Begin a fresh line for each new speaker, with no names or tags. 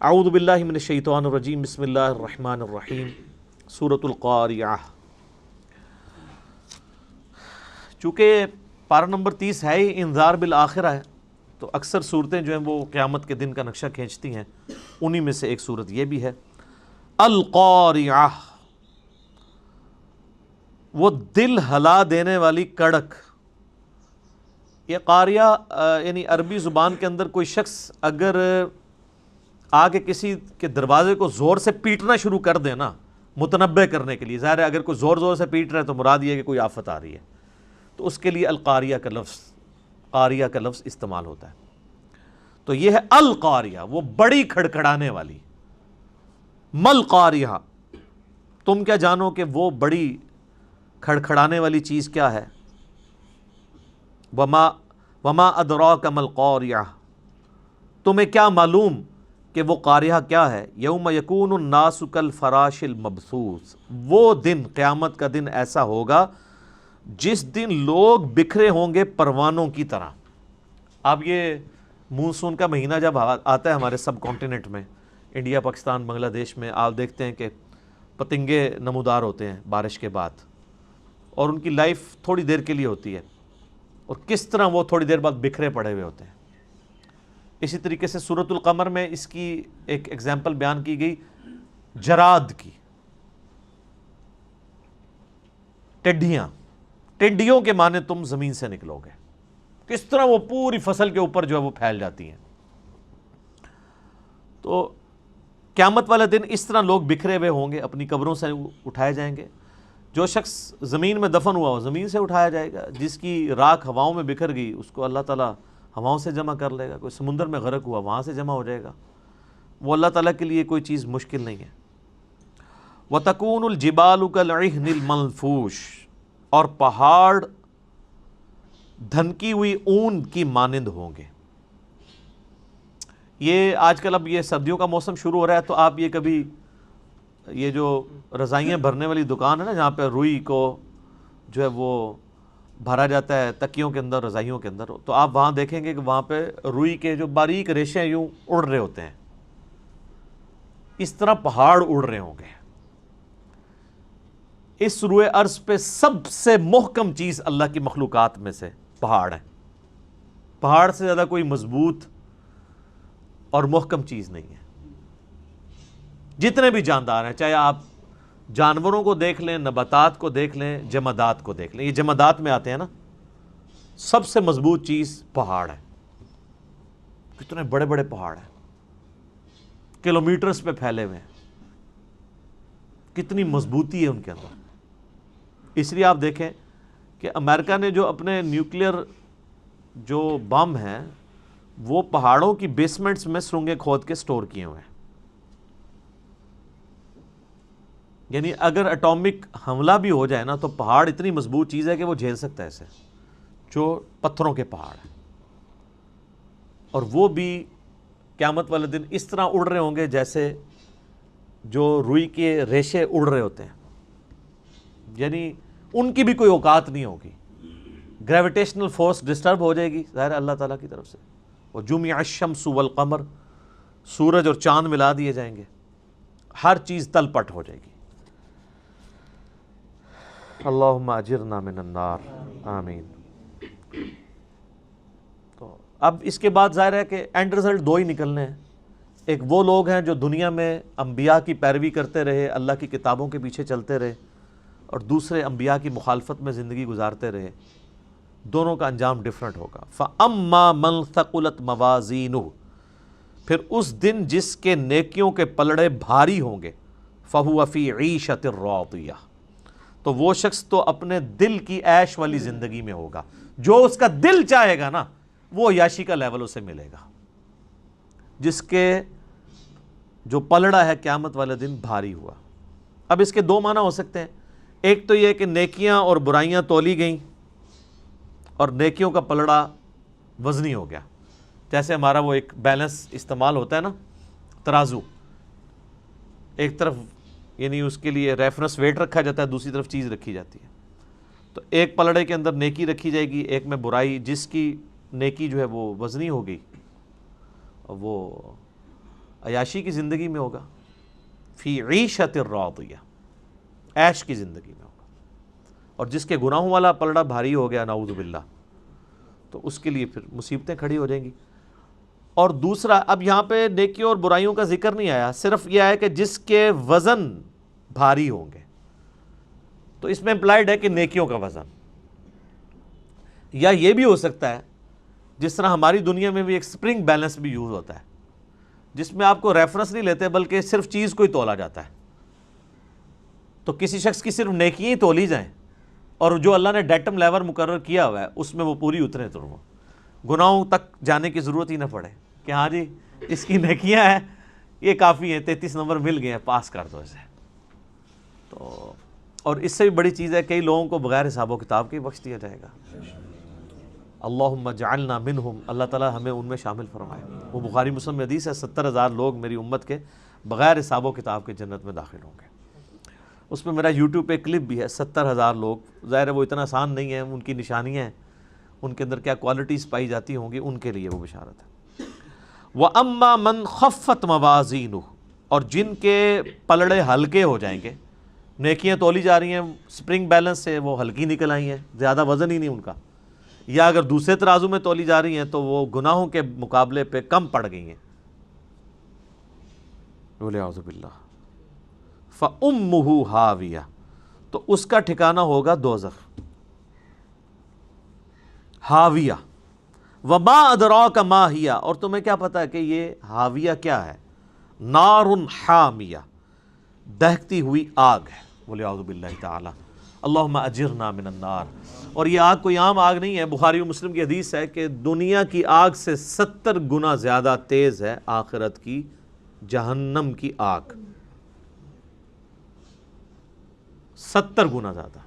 اعوذ باللہ من الشیطان الرجیم بسم اللہ الرحمن الرحیم سورۃ القاریعہ۔ چونکہ پارہ نمبر 30 ہے ہی انذار بالآخرہ ہے، تو اکثر صورتیں جو ہیں وہ قیامت کے دن کا نقشہ کھینچتی ہیں، انہی میں سے ایک صورت یہ بھی ہے۔ القاریعہ، وہ دل ہلا دینے والی کڑک۔ یہ قاریہ یعنی عربی زبان کے اندر کوئی شخص اگر آگے کسی کے دروازے کو زور سے پیٹنا شروع کر دے نا، متنبہ کرنے کے لیے، ظاہر ہے اگر کوئی زور سے پیٹ رہا ہے تو مراد یہ ہے کہ کوئی آفت آ رہی ہے، تو اس کے لیے القاریہ کا لفظ استعمال ہوتا ہے۔ تو یہ ہے القاریہ، وہ بڑی کھڑکھڑانے والی۔ مل قاریہ، تم کیا جانو کہ وہ بڑی کھڑکھڑانے والی چیز کیا ہے؟ وما ادراک مل قاریہ، تمہیں کیا معلوم کہ وہ قاریہ کیا ہے؟ یوم یکون الناس کالفراش المبثوث، وہ دن، قیامت کا دن ایسا ہوگا جس دن لوگ بکھرے ہوں گے پروانوں کی طرح۔ اب یہ مونسون کا مہینہ جب آتا ہے ہمارے سب کانٹیننٹ میں، انڈیا، پاکستان، بنگلہ دیش میں، آپ دیکھتے ہیں کہ پتنگے نمودار ہوتے ہیں بارش کے بعد، اور ان کی لائف تھوڑی دیر کے لیے ہوتی ہے، اور کس طرح وہ تھوڑی دیر بعد بکھرے پڑے ہوئے ہوتے ہیں۔ اسی طریقے سے سورۃ القمر میں اس کی ایک ایگزامپل بیان کی گئی جراد کی، ٹڈیوں کے معنی تم زمین سے نکلو گے، کس طرح وہ پوری فصل کے اوپر جو ہے وہ پھیل جاتی ہیں۔ تو قیامت والا دن اس طرح لوگ بکھرے ہوئے ہوں گے، اپنی قبروں سے اٹھائے جائیں گے۔ جو شخص زمین میں دفن ہوا ہو زمین سے اٹھایا جائے گا، جس کی راکھ ہواؤں میں بکھر گئی اس کو اللہ تعالیٰ ہواؤں سے جمع کر لے گا، کوئی سمندر میں غرق ہوا وہاں سے جمع ہو جائے گا، وہ اللہ تعالیٰ کے لیے کوئی چیز مشکل نہیں ہے۔ وَتَكُونُ الْجِبَالُ كَالْعِهْنِ الْمَنْفُوشِ، اور پہاڑ دھنکی ہوئی اون کی مانند ہوں گے۔ یہ آج کل اب یہ سردیوں کا موسم شروع ہو رہا ہے، تو آپ یہ کبھی یہ جو رضائیاں بھرنے والی دکان ہے نا، جہاں پہ روئی کو جو ہے وہ بھرا جاتا ہے تکیوں کے اندر، رضائیوں کے اندر، تو آپ وہاں دیکھیں گے کہ وہاں پہ روئی کے جو باریک ریشے یوں اڑ رہے ہوتے ہیں، اس طرح پہاڑ اڑ رہے ہوں گے۔ اس روئے ارض پہ سب سے محکم چیز اللہ کی مخلوقات میں سے پہاڑ ہے۔ پہاڑ سے زیادہ کوئی مضبوط اور محکم چیز نہیں ہے۔ جتنے بھی جاندار ہیں، چاہے آپ جانوروں کو دیکھ لیں، نباتات کو دیکھ لیں، جمادات کو دیکھ لیں، یہ جمادات میں آتے ہیں نا، سب سے مضبوط چیز پہاڑ ہے۔ کتنے بڑے بڑے پہاڑ ہیں، کلومیٹرز پہ پھیلے ہوئے ہیں، کتنی مضبوطی ہے ان کے اندر۔ اس لیے آپ دیکھیں کہ امریکہ نے جو اپنے نیوکلیر جو بم ہیں وہ پہاڑوں کی بیسمنٹس میں سرنگیں کھود کے سٹور کیے ہوئے ہیں۔ یعنی اگر اٹامک حملہ بھی ہو جائے نا تو پہاڑ اتنی مضبوط چیز ہے کہ وہ جھیل سکتا ہے اسے، جو پتھروں کے پہاڑ ہیں۔ اور وہ بھی قیامت والے دن اس طرح اڑ رہے ہوں گے جیسے جو روئی کے ریشے اڑ رہے ہوتے ہیں، یعنی ان کی بھی کوئی اوقات نہیں ہوگی۔ گریویٹیشنل فورس ڈسٹرب ہو جائے گی ظاہر اللہ تعالیٰ کی طرف سے، اور جمع الشمس والقمر، سورج اور چاند ملا دیے جائیں گے، ہر چیز تل پٹ ہو جائے گی۔ اللہم اجرنا من النار، آمین۔ تو اب اس کے بعد ظاہر ہے کہ اینڈ رزلٹ دو ہی نکلنے ہیں۔ ایک وہ لوگ ہیں جو دنیا میں انبیاء کی پیروی کرتے رہے، اللہ کی کتابوں کے پیچھے چلتے رہے، اور دوسرے انبیاء کی مخالفت میں زندگی گزارتے رہے۔ دونوں کا انجام ڈیفرنٹ ہوگا۔ فَأَمَّا مَنْ ثَقُلَتْ مَوَازِينُهُ، پھر اس دن جس کے نیکیوں کے پلڑے بھاری ہوں گے، فَهُوَ فِي عِيشَةٍ رَاضِيَةٍ، تو وہ شخص تو اپنے دل کی عیش والی زندگی میں ہوگا، جو اس کا دل چاہے گا نا وہ عیاشی کا لیول اسے ملے گا۔ جس کے جو پلڑا ہے قیامت والے دن بھاری ہوا۔ اب اس کے دو معنی ہو سکتے ہیں، ایک تو یہ کہ نیکیاں اور برائیاں تولی گئیں اور نیکیوں کا پلڑا وزنی ہو گیا، جیسے ہمارا وہ ایک بیلنس استعمال ہوتا ہے نا، ترازو، ایک طرف یعنی اس کے لیے ریفرنس ویٹ رکھا جاتا ہے، دوسری طرف چیز رکھی جاتی ہے، تو ایک پلڑے کے اندر نیکی رکھی جائے گی، ایک میں برائی۔ جس کی نیکی جو ہے وہ وزنی ہو گئی وہ عیاشی کی زندگی میں ہوگا، فی عیشۃ راضیہ، عیش کی زندگی میں ہوگا، اور جس کے گناہوں والا پلڑا بھاری ہو گیا نعوذ باللہ تو اس کے لیے پھر مصیبتیں کھڑی ہو جائیں گی۔ اور دوسرا، اب یہاں پہ نیکیوں اور برائیوں کا ذکر نہیں آیا، صرف یہ ہے کہ جس کے وزن بھاری ہوں گے، تو اس میں امپلائڈ ہے کہ نیکیوں کا وزن، یا یہ بھی ہو سکتا ہے جس طرح ہماری دنیا میں بھی ایک سپرنگ بیلنس بھی یوز ہوتا ہے، جس میں آپ کو ریفرنس نہیں لیتے بلکہ صرف چیز کو ہی تولا جاتا ہے، تو کسی شخص کی صرف نیکیاں ہی تولی جائیں اور جو اللہ نے ڈیٹم لیور مقرر کیا ہوا ہے اس میں وہ پوری اترے، تو وہ گناہوں تک جانے کی ضرورت ہی نہ پڑے کہ ہاں جی اس کی نیکیاں ہیں یہ کافی ہیں، 33 نمبر مل گئے ہیں، پاس کر دو اسے۔ تو اور اس سے بھی بڑی چیز ہے، کئی لوگوں کو بغیر حساب و کتاب کے بخش دیا جائے گا۔ اللہم اجعلنا منہم، اللہ تعالیٰ ہمیں ان میں شامل فرمائے۔ وہ بخاری مسلم میں حدیث ہے، 70,000 لوگ میری امت کے بغیر حساب و کتاب کے جنت میں داخل ہوں گے۔ اس میں میرا یوٹیوب پہ کلپ بھی ہے، 70,000 لوگ، ظاہر ہے وہ اتنا آسان نہیں ہے، ان کی نشانیاں ہیں، ان کے اندر کیا کوالٹیز پائی جاتی ہوں گی، ان کے لیے وہ بشارت ہے۔ وَأَمَّا مَنْ خَفَّتْ مَوَازِينُهُ، اور جن کے پلڑے ہلکے ہو جائیں گے، نیکیاں تولی جا رہی ہیں سپرنگ بیلنس سے، وہ ہلکی نکل آئی ہیں، زیادہ وزن ہی نہیں ان کا، یا اگر دوسرے ترازو میں تولی جا رہی ہیں تو وہ گناہوں کے مقابلے پہ کم پڑ گئی ہیں، وَلِعَوْذُ بِاللَّهِ، فَأُمُّهُ ہاویہ، تو اس کا ٹھکانہ ہوگا دوزخ، ہاویہ۔ وَمَا أَدْرَاكَ مَا هِيَ، اور تمہیں کیا پتا ہے کہ یہ ہاویہ کیا ہے؟ نار حامیہ، دہکتی ہوئی آگ ہے، وَلِعَوْذُ بِاللَّهِ تعالی، اللہم اجرنا من النار۔ اور یہ آگ کوئی عام آگ نہیں ہے، بخاری و مسلم کی حدیث ہے کہ دنیا کی آگ سے 70 گنا زیادہ تیز ہے آخرت کی جہنم کی آگ، 70 گنا زیادہ۔